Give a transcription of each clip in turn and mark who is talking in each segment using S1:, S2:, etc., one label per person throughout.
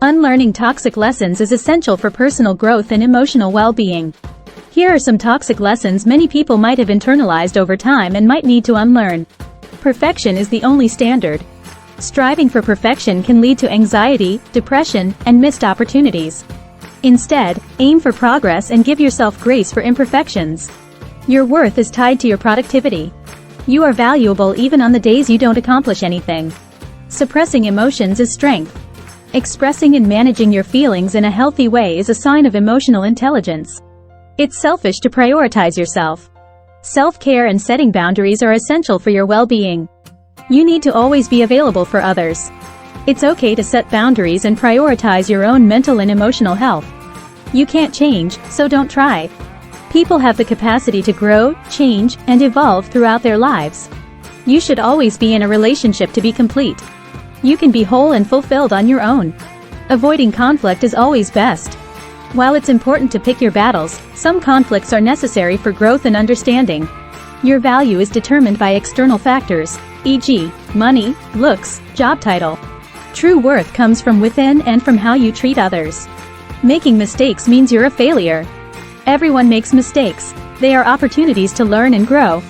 S1: Unlearning toxic lessons is essential for personal growth and emotional well-being. Here are some toxic lessons many people might have internalized over time and might need to unlearn. Perfection is the only standard. Striving for perfection can lead to anxiety, depression, and missed opportunities. Instead, aim for progress and give yourself grace for imperfections. Your worth is tied to your productivity. You are valuable even on the days you don't accomplish anything. Suppressing emotions is strength. Expressing and managing your feelings in a healthy way is a sign of emotional intelligence. It's selfish to prioritize yourself. Self-care and setting boundaries are essential for your well-being. You need to always be available for others. It's okay to set boundaries and prioritize your own mental and emotional health. You can't change, so don't try. People have the capacity to grow, change, and evolve throughout their lives. You should always be in a relationship to be complete. You can be whole and fulfilled on your own. Avoiding conflict is always best. While it's important to pick your battles, some conflicts are necessary for growth and understanding. Your value is determined by external factors, e.g., money, looks, job title. True worth comes from within and from how you treat others. Making mistakes means you're a failure. Everyone makes mistakes. They are opportunities to learn and grow.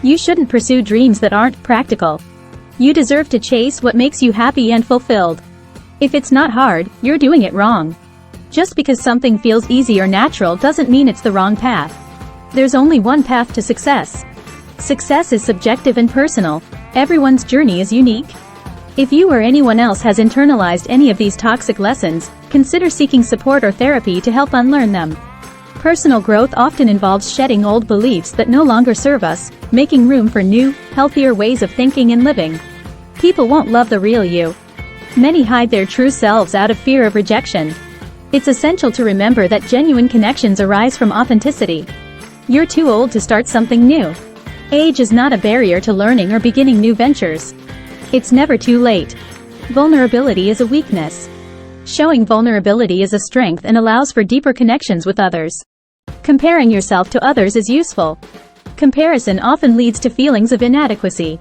S1: You shouldn't pursue dreams that aren't practical. You deserve to chase what makes you happy and fulfilled. If it's not hard, you're doing it wrong. Just because something feels easy or natural doesn't mean it's the wrong path. There's only one path to success. Success is subjective and personal. Everyone's journey is unique. If you or anyone else has internalized any of these toxic lessons, consider seeking support or therapy to help unlearn them. Personal growth often involves shedding old beliefs that no longer serve us, making room for new, healthier ways of thinking and living. People won't love the real you. Many hide their true selves out of fear of rejection. It's essential to remember that genuine connections arise from authenticity. You're too old to start something new. Age is not a barrier to learning or beginning new ventures. It's never too late. Vulnerability is a weakness. Showing vulnerability is a strength and allows for deeper connections with others. Comparing yourself to others is useful. Comparison often leads to feelings of inadequacy.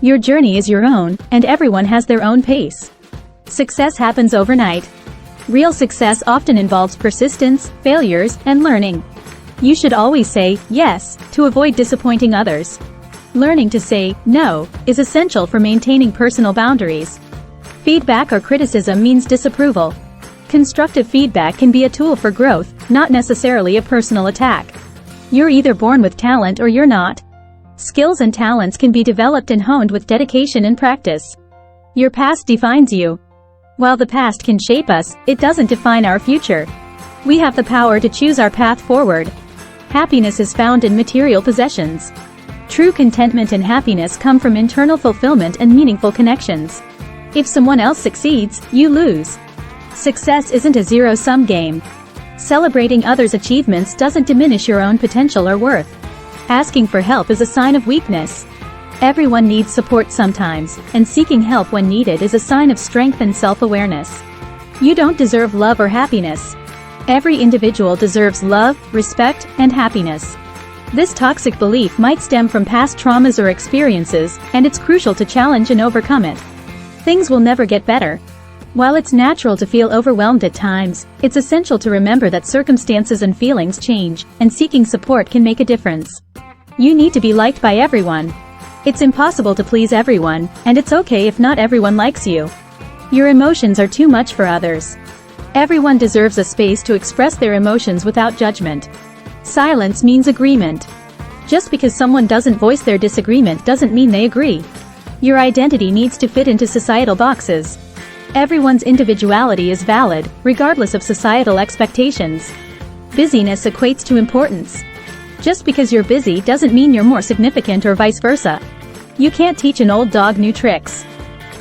S1: Your journey is your own, and everyone has their own pace. Success happens overnight. Real success often involves persistence, failures, and learning. You should always say yes to avoid disappointing others. Learning to say no is essential for maintaining personal boundaries. Feedback or criticism means disapproval. Constructive feedback can be a tool for growth, not necessarily a personal attack. You're either born with talent or you're not. Skills and talents can be developed and honed with dedication and practice. Your past defines you. While the past can shape us, it doesn't define our future. We have the power to choose our path forward. Happiness is found in material possessions. True contentment and happiness come from internal fulfillment and meaningful connections. If someone else succeeds, you lose. Success isn't a zero-sum game. Celebrating others' achievements doesn't diminish your own potential or worth. Asking for help is a sign of weakness. Everyone needs support sometimes, and seeking help when needed is a sign of strength and self-awareness. You don't deserve love or happiness. Every individual deserves love, respect, and happiness. This toxic belief might stem from past traumas or experiences, and it's crucial to challenge and overcome it. Things will never get better. While it's natural to feel overwhelmed at times, it's essential to remember that circumstances and feelings change, and seeking support can make a difference. You need to be liked by everyone. It's impossible to please everyone, and it's okay if not everyone likes you. Your emotions are too much for others. Everyone deserves a space to express their emotions without judgment. Silence means agreement. Just because someone doesn't voice their disagreement doesn't mean they agree. Your identity needs to fit into societal boxes. Everyone's individuality is valid, regardless of societal expectations. Busyness equates to importance. Just because you're busy doesn't mean you're more significant or vice versa. You can't teach an old dog new tricks.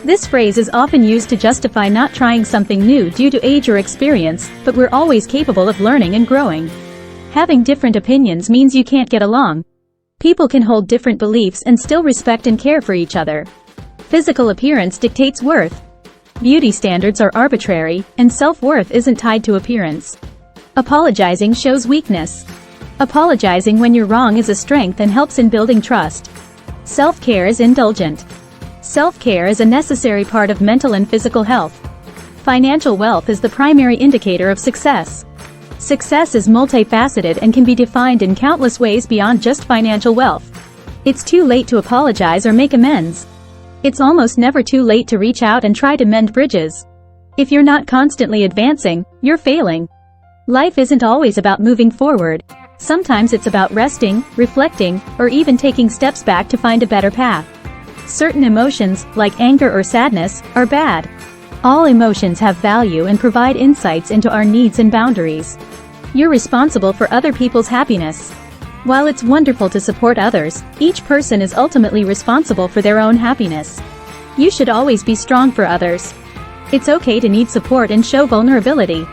S1: This phrase is often used to justify not trying something new due to age or experience, but we're always capable of learning and growing. Having different opinions means you can't get along. People can hold different beliefs and still respect and care for each other. Physical appearance dictates worth. Beauty standards are arbitrary, and self-worth isn't tied to appearance. Apologizing shows weakness. Apologizing when you're wrong is a strength and helps in building trust. Self-care is indulgent. Self-care is a necessary part of mental and physical health. Financial wealth is the primary indicator of success. Success is multifaceted and can be defined in countless ways beyond just financial wealth. It's too late to apologize or make amends. It's almost never too late to reach out and try to mend bridges. If you're not constantly advancing, you're failing. Life isn't always about moving forward. Sometimes it's about resting, reflecting, or even taking steps back to find a better path. Certain emotions, like anger or sadness, are bad. All emotions have value and provide insights into our needs and boundaries. You're responsible for other people's happiness. While it's wonderful to support others, each person is ultimately responsible for their own happiness. You should always be strong for others. It's okay to need support and show vulnerability.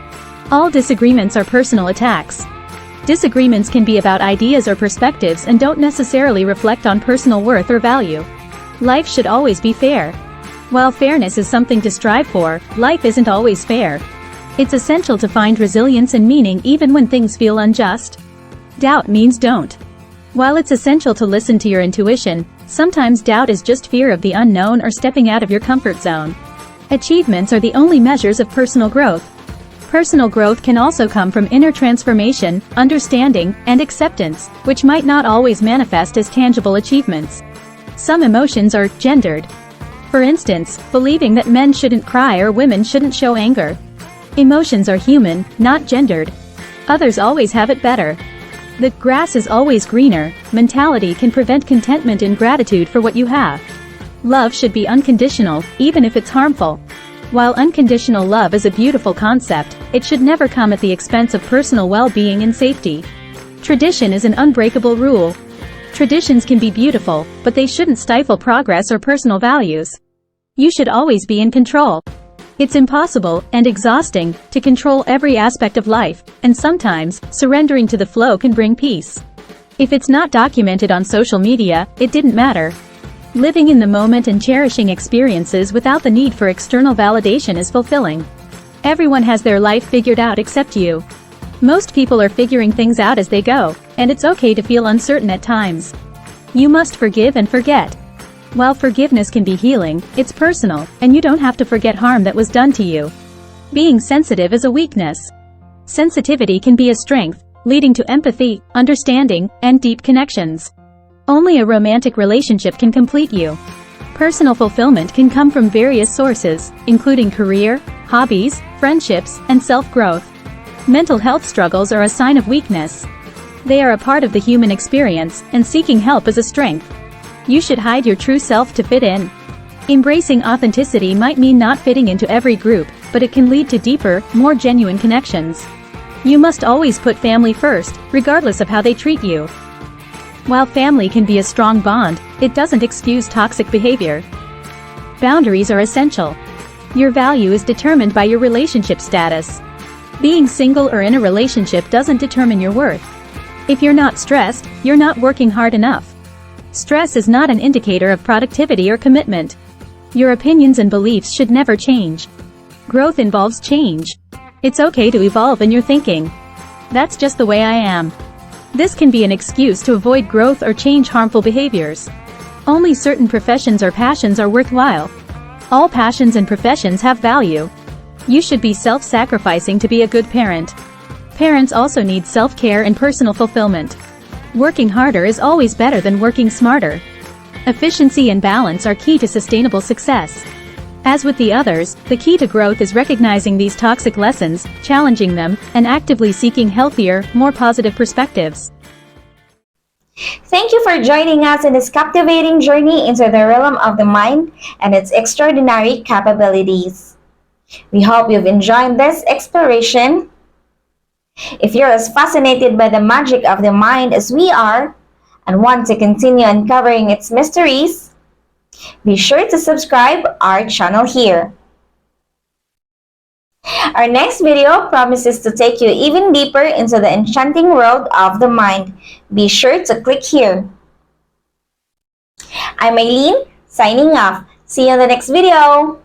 S1: All disagreements are personal attacks. Disagreements can be about ideas or perspectives and don't necessarily reflect on personal worth or value. Life should always be fair. While fairness is something to strive for, life isn't always fair. It's essential to find resilience and meaning even when things feel unjust. Doubt means don't. While it's essential to listen to your intuition, sometimes doubt is just fear of the unknown or stepping out of your comfort zone. Achievements are the only measures of personal growth. Personal growth can also come from inner transformation, understanding, and acceptance, which might not always manifest as tangible achievements. Some emotions are gendered. For instance, believing that men shouldn't cry or women shouldn't show anger. Emotions are human, not gendered. Others always have it better. The grass is always greener mentality can prevent contentment and gratitude for what you have. Love should be unconditional, even if it's harmful. While unconditional love is a beautiful concept, it should never come at the expense of personal well-being and safety. Tradition is an unbreakable rule. Traditions can be beautiful, but they shouldn't stifle progress or personal values. You should always be in control. It's impossible, and exhausting, to control every aspect of life, and sometimes, surrendering to the flow can bring peace. If it's not documented on social media, it didn't matter. Living in the moment and cherishing experiences without the need for external validation is fulfilling. Everyone has their life figured out except you. Most people are figuring things out as they go, and it's okay to feel uncertain at times. You must forgive and forget. While forgiveness can be healing, it's personal, and you don't have to forget harm that was done to you. Being sensitive is a weakness. Sensitivity can be a strength, leading to empathy, understanding, and deep connections. Only a romantic relationship can complete you. Personal fulfillment can come from various sources, including career, hobbies, friendships, and self-growth. Mental health struggles are a sign of weakness. They are a part of the human experience, and seeking help is a strength. You should hide your true self to fit in. Embracing authenticity might mean not fitting into every group, but it can lead to deeper, more genuine connections. You must always put family first, regardless of how they treat you. While family can be a strong bond, it doesn't excuse toxic behavior. Boundaries are essential. Your value is determined by your relationship status. Being single or in a relationship doesn't determine your worth. If you're not stressed, you're not working hard enough. Stress is not an indicator of productivity or commitment. Your opinions and beliefs should never change. Growth involves change. It's okay to evolve in your thinking. That's just the way I am. This can be an excuse to avoid growth or change harmful behaviors. Only certain professions or passions are worthwhile. All passions and professions have value. You should be self-sacrificing to be a good parent. Parents also need self-care and personal fulfillment. Working harder is always better than working smarter. Efficiency and balance are key to sustainable success. As with the others, the key to growth is recognizing these toxic lessons, challenging them, and actively seeking healthier, more positive perspectives.
S2: Thank you for joining us in this captivating journey into the realm of the mind and its extraordinary capabilities. We hope you've enjoyed this exploration. If you're as fascinated by the magic of the mind as we are, and want to continue uncovering its mysteries, be sure to subscribe our channel here. Our next video promises to take you even deeper into the enchanting world of the mind. Be sure to click here. I'm Eileen, signing off. See you in the next video.